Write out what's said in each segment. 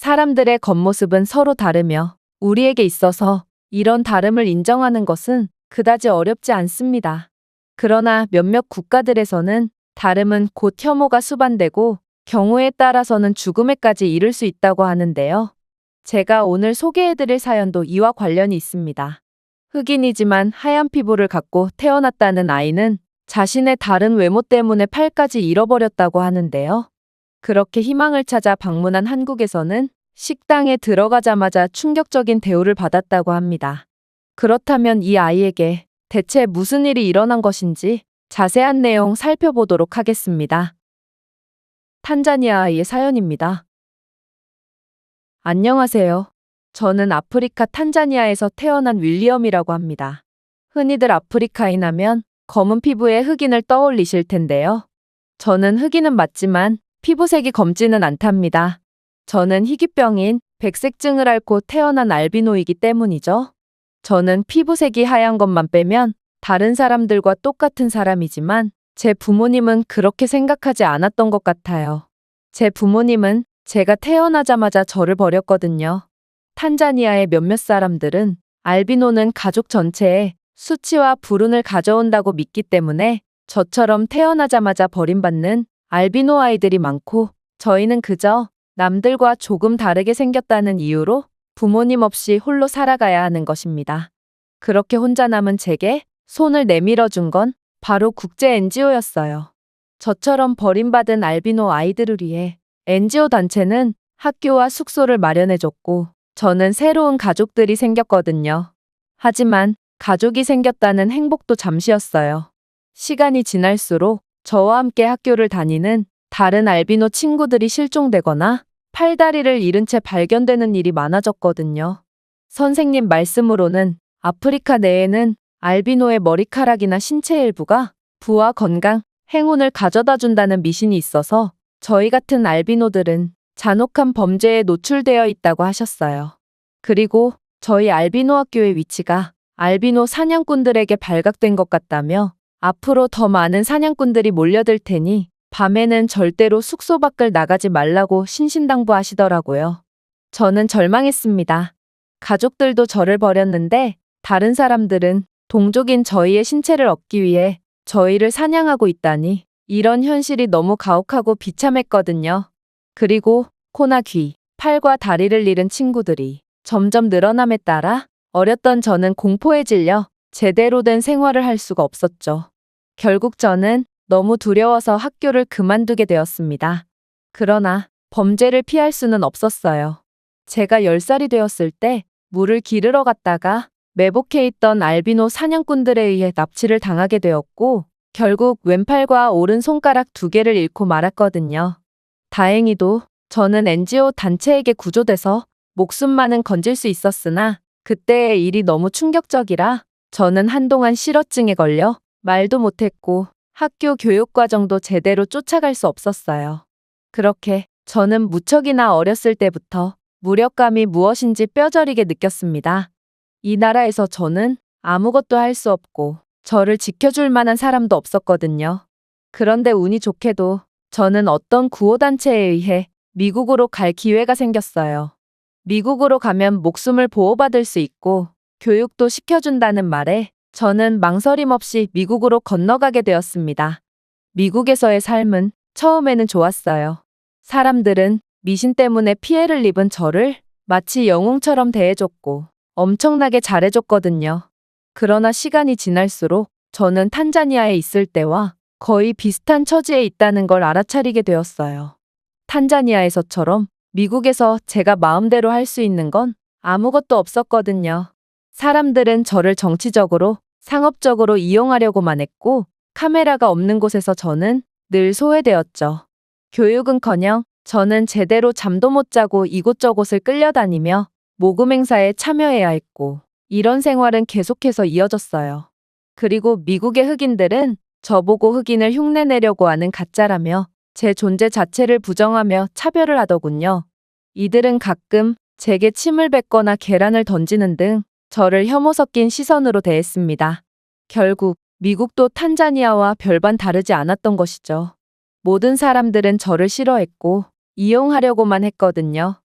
사람들의 겉모습은 서로 다르며 우리에게 있어서 이런 다름을 인정하는 것은 그다지 어렵지 않습니다. 그러나 몇몇 국가들에서는 다름은 곧 혐오가 수반되고 경우에 따라서는 죽음에까지 이를 수 있다고 하는데요. 제가 오늘 소개해드릴 사연도 이와 관련이 있습니다. 흑인이지만 하얀 피부를 갖고 태어났다는 아이는 자신의 다른 외모 때문에 팔까지 잃어버렸다고 하는데요. 그렇게 희망을 찾아 방문한 한국에서는 식당에 들어가자마자 충격적인 대우를 받았다고 합니다. 그렇다면 이 아이에게 대체 무슨 일이 일어난 것인지 자세한 내용 살펴보도록 하겠습니다. 탄자니아 아이의 사연입니다. 안녕하세요. 저는 아프리카 탄자니아에서 태어난 윌리엄이라고 합니다. 흔히들 아프리카인 하면 검은 피부의 흑인을 떠올리실 텐데요. 저는 흑인은 맞지만 피부색이 검지는 않답니다. 저는 희귀병인 백색증을 앓고 태어난 알비노이기 때문이죠. 저는 피부색이 하얀 것만 빼면 다른 사람들과 똑같은 사람이지만 제 부모님은 그렇게 생각하지 않았던 것 같아요. 제 부모님은 제가 태어나자마자 저를 버렸거든요. 탄자니아의 몇몇 사람들은 알비노는 가족 전체에 수치와 불운을 가져온다고 믿기 때문에 저처럼 태어나자마자 버림받는 알비노 아이들이 많고 저희는 그저 남들과 조금 다르게 생겼다는 이유로 부모님 없이 홀로 살아가야 하는 것입니다. 그렇게 혼자 남은 제게 손을 내밀어 준 건 바로 국제 NGO였어요. 저처럼 버림받은 알비노 아이들을 위해 NGO 단체는 학교와 숙소를 마련해줬고 저는 새로운 가족들이 생겼거든요. 하지만 가족이 생겼다는 행복도 잠시였어요. 시간이 지날수록 저와 함께 학교를 다니는 다른 알비노 친구들이 실종되거나 팔다리를 잃은 채 발견되는 일이 많아졌거든요. 선생님 말씀으로는 아프리카 내에는 알비노의 머리카락이나 신체 일부가 부와 건강, 행운을 가져다 준다는 미신이 있어서 저희 같은 알비노들은 잔혹한 범죄에 노출되어 있다고 하셨어요. 그리고 저희 알비노 학교의 위치가 알비노 사냥꾼들에게 발각된 것 같다며 앞으로 더 많은 사냥꾼들이 몰려들 테니 밤에는 절대로 숙소 밖을 나가지 말라고 신신당부하시더라고요. 저는 절망했습니다. 가족들도 저를 버렸는데 다른 사람들은 동족인 저희의 신체를 얻기 위해 저희를 사냥하고 있다니 이런 현실이 너무 가혹하고 비참했거든요. 그리고 코나 귀, 팔과 다리를 잃은 친구들이 점점 늘어남에 따라 어렸던 저는 공포에 질려 제대로 된 생활을 할 수가 없었죠. 결국 저는 너무 두려워서 학교를 그만두게 되었습니다. 그러나 범죄를 피할 수는 없었어요. 제가 10살이 되었을 때 물을 기르러 갔다가 매복해 있던 알비노 사냥꾼들에 의해 납치를 당하게 되었고 결국 왼팔과 오른손가락 2개를 잃고 말았거든요. 다행히도 저는 NGO 단체에게 구조돼서 목숨만은 건질 수 있었으나 그때의 일이 너무 충격적이라 저는 한동안 실어증에 걸려 말도 못했고 학교 교육과정도 제대로 쫓아갈 수 없었어요. 그렇게 저는 무척이나 어렸을 때부터 무력감이 무엇인지 뼈저리게 느꼈습니다. 이 나라에서 저는 아무것도 할 수 없고 저를 지켜줄 만한 사람도 없었거든요. 그런데 운이 좋게도 저는 어떤 구호단체에 의해 미국으로 갈 기회가 생겼어요. 미국으로 가면 목숨을 보호받을 수 있고 교육도 시켜준다는 말에 저는 망설임 없이 미국으로 건너가게 되었습니다. 미국에서의 삶은 처음에는 좋았어요. 사람들은 미신 때문에 피해를 입은 저를 마치 영웅처럼 대해줬고 엄청나게 잘해줬거든요. 그러나 시간이 지날수록 저는 탄자니아에 있을 때와 거의 비슷한 처지에 있다는 걸 알아차리게 되었어요. 탄자니아에서처럼 미국에서 제가 마음대로 할 수 있는 건 아무것도 없었거든요. 사람들은 저를 정치적으로, 상업적으로 이용하려고만 했고 카메라가 없는 곳에서 저는 늘 소외되었죠. 교육은커녕 저는 제대로 잠도 못 자고 이곳저곳을 끌려다니며 모금 행사에 참여해야 했고 이런 생활은 계속해서 이어졌어요. 그리고 미국의 흑인들은 저보고 흑인을 흉내내려고 하는 가짜라며 제 존재 자체를 부정하며 차별을 하더군요. 이들은 가끔 제게 침을 뱉거나 계란을 던지는 등 저를 혐오 섞인 시선으로 대했습니다. 결국 미국도 탄자니아와 별반 다르지 않았던 것이죠. 모든 사람들은 저를 싫어했고 이용하려고만 했거든요.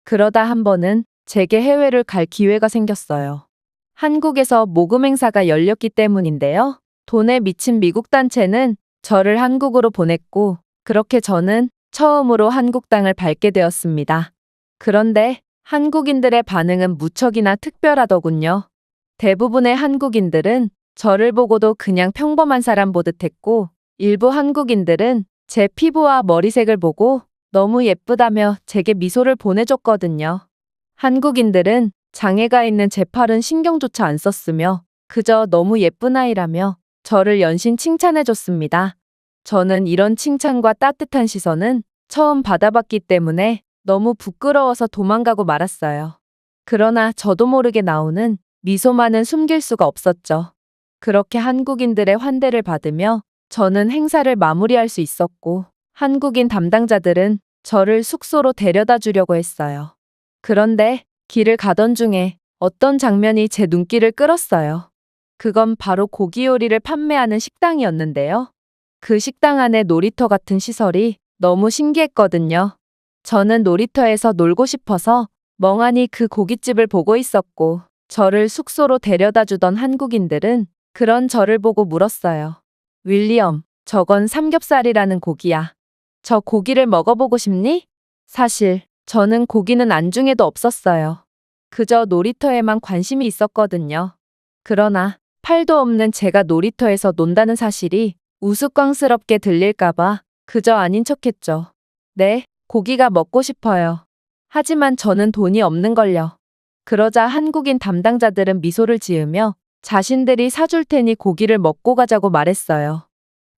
그러다 한 번은 제게 해외를 갈 기회가 생겼어요. 한국에서 모금 행사가 열렸기 때문인데요. 돈에 미친 미국 단체는 저를 한국으로 보냈고, 그렇게 저는 처음으로 한국 땅을 밟게 되었습니다. 그런데 한국인들의 반응은 무척이나 특별하더군요. 대부분의 한국인들은 저를 보고도 그냥 평범한 사람 보듯 했고, 일부 한국인들은 제 피부와 머리색을 보고 너무 예쁘다며 제게 미소를 보내줬거든요. 한국인들은 장애가 있는 제 팔은 신경조차 안 썼으며 그저 너무 예쁜 아이라며 저를 연신 칭찬해줬습니다. 저는 이런 칭찬과 따뜻한 시선은 처음 받아봤기 때문에 너무 부끄러워서 도망가고 말았어요. 그러나 저도 모르게 나오는 미소만은 숨길 수가 없었죠. 그렇게 한국인들의 환대를 받으며 저는 행사를 마무리할 수 있었고, 한국인 담당자들은 저를 숙소로 데려다 주려고 했어요. 그런데 길을 가던 중에 어떤 장면이 제 눈길을 끌었어요. 그건 바로 고기 요리를 판매하는 식당이었는데요. 그 식당 안에 놀이터 같은 시설이 너무 신기했거든요. 저는 놀이터에서 놀고 싶어서 멍하니 그 고깃집을 보고 있었고, 저를 숙소로 데려다 주던 한국인들은 그런 저를 보고 물었어요. 윌리엄, 저건 삼겹살이라는 고기야. 저 고기를 먹어보고 싶니? 사실 저는 고기는 안중에도 없었어요. 그저 놀이터에만 관심이 있었거든요. 그러나 팔도 없는 제가 놀이터에서 논다는 사실이 우스꽝스럽게 들릴까봐 그저 아닌 척했죠. 네, 고기가 먹고 싶어요. 하지만 저는 돈이 없는걸요. 그러자 한국인 담당자들은 미소를 지으며 자신들이 사줄 테니 고기를 먹고 가자고 말했어요.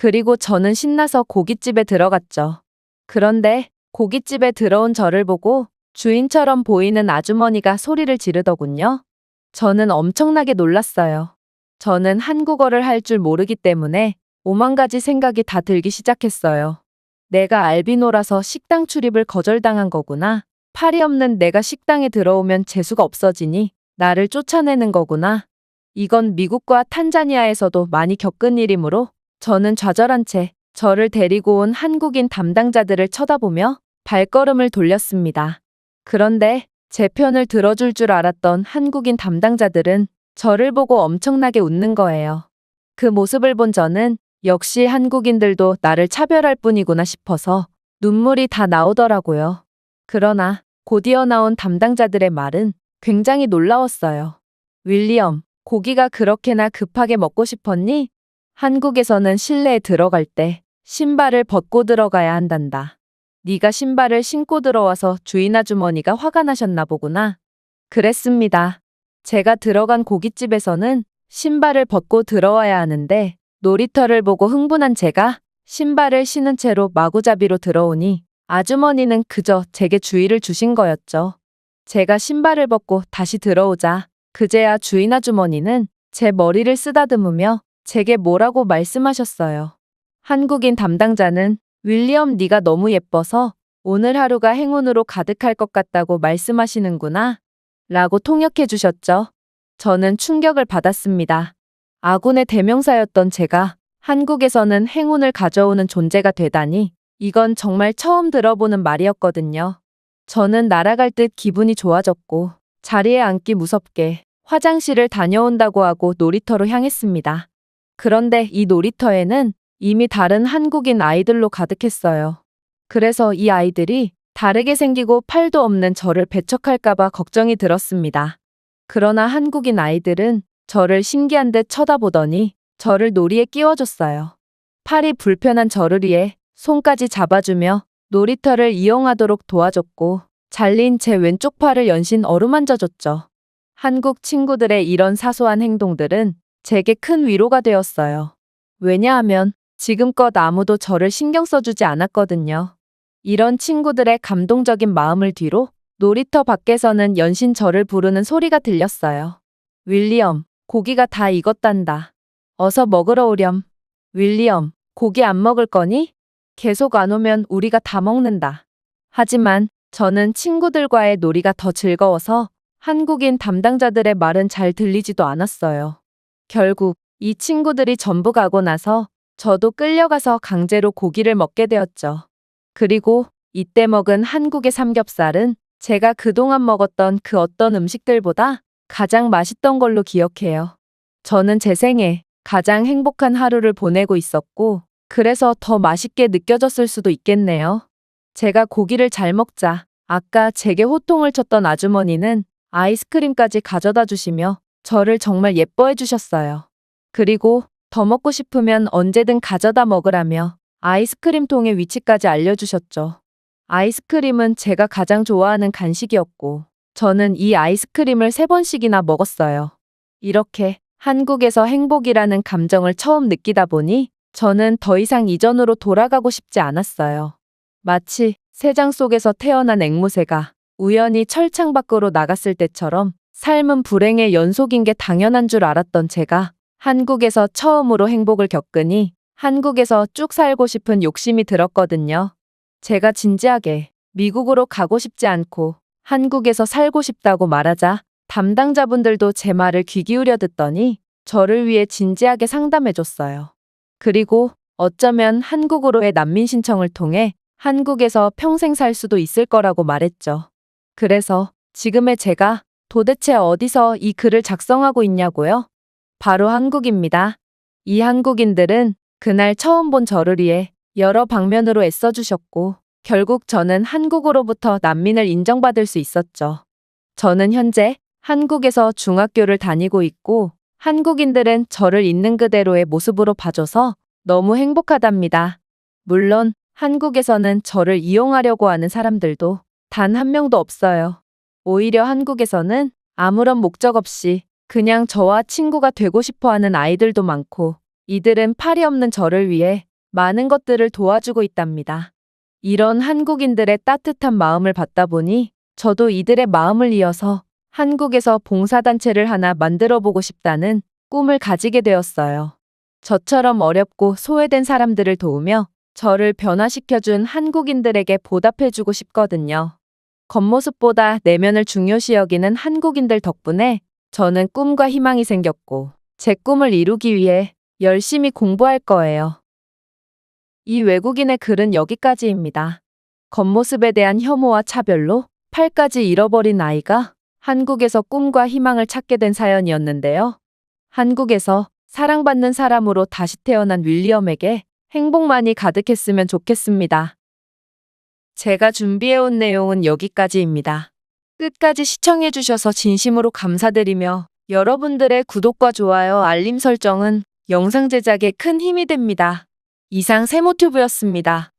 그리고 저는 신나서 고깃집에 들어갔죠. 그런데 고깃집에 들어온 저를 보고 주인처럼 보이는 아주머니가 소리를 지르더군요. 저는 엄청나게 놀랐어요. 저는 한국어를 할 줄 모르기 때문에 오만 가지 생각이 다 들기 시작했어요. 내가 알비노라서 식당 출입을 거절당한 거구나. 팔이 없는 내가 식당에 들어오면 재수가 없어지니 나를 쫓아내는 거구나. 이건 미국과 탄자니아에서도 많이 겪은 일이므로 저는 좌절한 채 저를 데리고 온 한국인 담당자들을 쳐다보며 발걸음을 돌렸습니다. 그런데 제 편을 들어줄 줄 알았던 한국인 담당자들은 저를 보고 엄청나게 웃는 거예요. 그 모습을 본 저는 역시 한국인들도 나를 차별할 뿐이구나 싶어서 눈물이 다 나오더라고요. 그러나 곧이어 나온 담당자들의 말은 굉장히 놀라웠어요. 윌리엄, 고기가 그렇게나 급하게 먹고 싶었니? 한국에서는 실내에 들어갈 때 신발을 벗고 들어가야 한단다. 네가 신발을 신고 들어와서 주인 아주머니가 화가 나셨나 보구나. 그랬습니다. 제가 들어간 고깃집에서는 신발을 벗고 들어와야 하는데 놀이터를 보고 흥분한 제가 신발을 신은 채로 마구잡이로 들어오니 아주머니는 그저 제게 주의를 주신 거였죠. 제가 신발을 벗고 다시 들어오자 그제야 주인 아주머니는 제 머리를 쓰다듬으며 제게 뭐라고 말씀하셨어요. 한국인 담당자는 윌리엄 네가 너무 예뻐서 오늘 하루가 행운으로 가득할 것 같다고 말씀하시는구나 라고 통역해 주셨죠. 저는 충격을 받았습니다. 아군의 대명사였던 제가 한국에서는 행운을 가져오는 존재가 되다니 이건 정말 처음 들어보는 말이었거든요. 저는 날아갈 듯 기분이 좋아졌고 자리에 앉기 무섭게 화장실을 다녀온다고 하고 놀이터로 향했습니다. 그런데 이 놀이터에는 이미 다른 한국인 아이들로 가득했어요. 그래서 이 아이들이 다르게 생기고 팔도 없는 저를 배척할까봐 걱정이 들었습니다. 그러나 한국인 아이들은 저를 신기한 듯 쳐다보더니 저를 놀이에 끼워줬어요. 팔이 불편한 저를 위해 손까지 잡아주며 놀이터를 이용하도록 도와줬고 잘린 제 왼쪽 팔을 연신 어루만져줬죠. 한국 친구들의 이런 사소한 행동들은 제게 큰 위로가 되었어요. 왜냐하면 지금껏 아무도 저를 신경 써주지 않았거든요. 이런 친구들의 감동적인 마음을 뒤로 놀이터 밖에서는 연신 저를 부르는 소리가 들렸어요. 윌리엄, 고기가 다 익었단다. 어서 먹으러 오렴. 윌리엄, 고기 안 먹을 거니? 계속 안 오면 우리가 다 먹는다. 하지만 저는 친구들과의 놀이가 더 즐거워서 한국인 담당자들의 말은 잘 들리지도 않았어요. 결국 이 친구들이 전부 가고 나서 저도 끌려가서 강제로 고기를 먹게 되었죠. 그리고 이때 먹은 한국의 삼겹살은 제가 그동안 먹었던 그 어떤 음식들보다 가장 맛있던 걸로 기억해요. 저는 제 생에 가장 행복한 하루를 보내고 있었고, 그래서 더 맛있게 느껴졌을 수도 있겠네요. 제가 고기를 잘 먹자 아까 제게 호통을 쳤던 아주머니는 아이스크림까지 가져다 주시며 저를 정말 예뻐해 주셨어요. 그리고 더 먹고 싶으면 언제든 가져다 먹으라며 아이스크림 통의 위치까지 알려주셨죠. 아이스크림은 제가 가장 좋아하는 간식이었고, 저는 이 아이스크림을 3번씩이나 먹었어요. 이렇게 한국에서 행복이라는 감정을 처음 느끼다 보니 저는 더 이상 이전으로 돌아가고 싶지 않았어요. 마치 새장 속에서 태어난 앵무새가 우연히 철창 밖으로 나갔을 때처럼 삶은 불행의 연속인 게 당연한 줄 알았던 제가 한국에서 처음으로 행복을 겪으니 한국에서 쭉 살고 싶은 욕심이 들었거든요. 제가 진지하게 미국으로 가고 싶지 않고 한국에서 살고 싶다고 말하자 담당자분들도 제 말을 귀 기울여 듣더니 저를 위해 진지하게 상담해줬어요. 그리고 어쩌면 한국으로의 난민 신청을 통해 한국에서 평생 살 수도 있을 거라고 말했죠. 그래서 지금의 제가 도대체 어디서 이 글을 작성하고 있냐고요? 바로 한국입니다. 이 한국인들은 그날 처음 본 저를 위해 여러 방면으로 애써주셨고, 결국 저는 한국으로부터 난민을 인정받을 수 있었죠. 저는 현재 한국에서 중학교를 다니고 있고, 한국인들은 저를 있는 그대로의 모습으로 봐줘서 너무 행복하답니다. 물론 한국에서는 저를 이용하려고 하는 사람들도 단 한 명도 없어요. 오히려 한국에서는 아무런 목적 없이 그냥 저와 친구가 되고 싶어 하는 아이들도 많고, 이들은 팔이 없는 저를 위해 많은 것들을 도와주고 있답니다. 이런 한국인들의 따뜻한 마음을 받다 보니 저도 이들의 마음을 이어서 한국에서 봉사단체를 하나 만들어 보고 싶다는 꿈을 가지게 되었어요. 저처럼 어렵고 소외된 사람들을 도우며 저를 변화시켜준 한국인들에게 보답해주고 싶거든요. 겉모습보다 내면을 중요시 여기는 한국인들 덕분에 저는 꿈과 희망이 생겼고, 제 꿈을 이루기 위해 열심히 공부할 거예요. 이 외국인의 글은 여기까지입니다. 겉모습에 대한 혐오와 차별로 팔까지 잃어버린 아이가 한국에서 꿈과 희망을 찾게 된 사연이었는데요. 한국에서 사랑받는 사람으로 다시 태어난 윌리엄에게 행복만이 가득했으면 좋겠습니다. 제가 준비해온 내용은 여기까지입니다. 끝까지 시청해주셔서 진심으로 감사드리며 여러분들의 구독과 좋아요, 알림 설정은 영상 제작에 큰 힘이 됩니다. 이상 세모튜브였습니다.